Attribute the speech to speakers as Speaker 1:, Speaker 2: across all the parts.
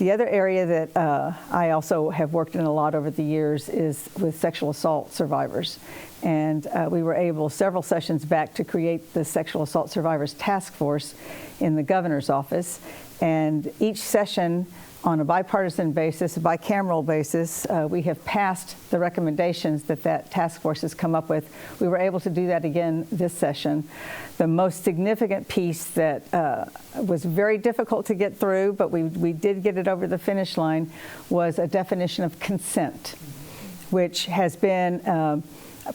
Speaker 1: The other area that I also have worked in a lot over the years is with sexual assault survivors. And we were able, several sessions back, to create the Sexual Assault Survivors Task Force in the governor's office. And each session, on a bipartisan basis, a bicameral basis, we have passed the recommendations that that task force has come up with. We were able to do that again this session. The most significant piece that was very difficult to get through, but we did get it over the finish line, was a definition of consent, which has been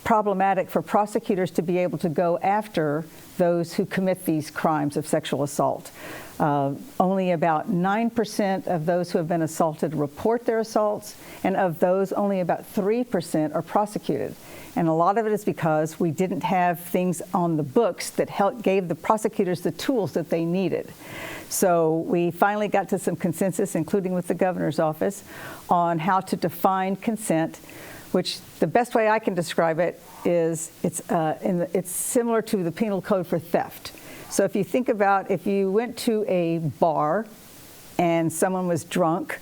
Speaker 1: problematic for prosecutors to be able to go after those who commit these crimes of sexual assault. Only about 9% of those who have been assaulted report their assaults, and of those, only about 3% are prosecuted. And a lot of it is because we didn't have things on the books that gave the prosecutors the tools that they needed. So we finally got to some consensus, including with the governor's office, on how to define consent, which the best way I can describe it is it's similar to the penal code for theft. So if you think about, if you went to a bar and someone was drunk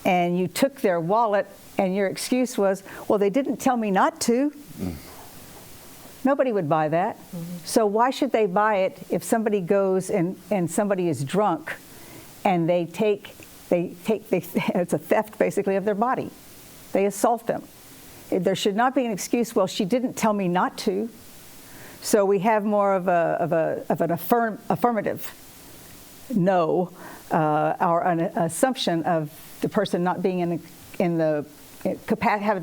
Speaker 1: and you took their wallet and your excuse was, well, they didn't tell me not to. Nobody would buy that. So why should they buy it if somebody goes and somebody is drunk and they it's a theft basically of their body. They assault them. There should not be an excuse, well, she didn't tell me not to. So we have more of an affirmative no, or an assumption of the person not being having the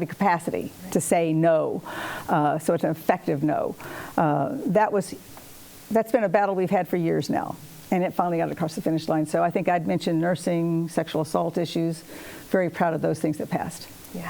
Speaker 1: capacity to say no. So it's an effective no. That's been a battle we've had for years now, and it finally got across the finish line. So I think I'd mentioned nursing, sexual assault issues. Very proud of those things that passed.
Speaker 2: Yeah.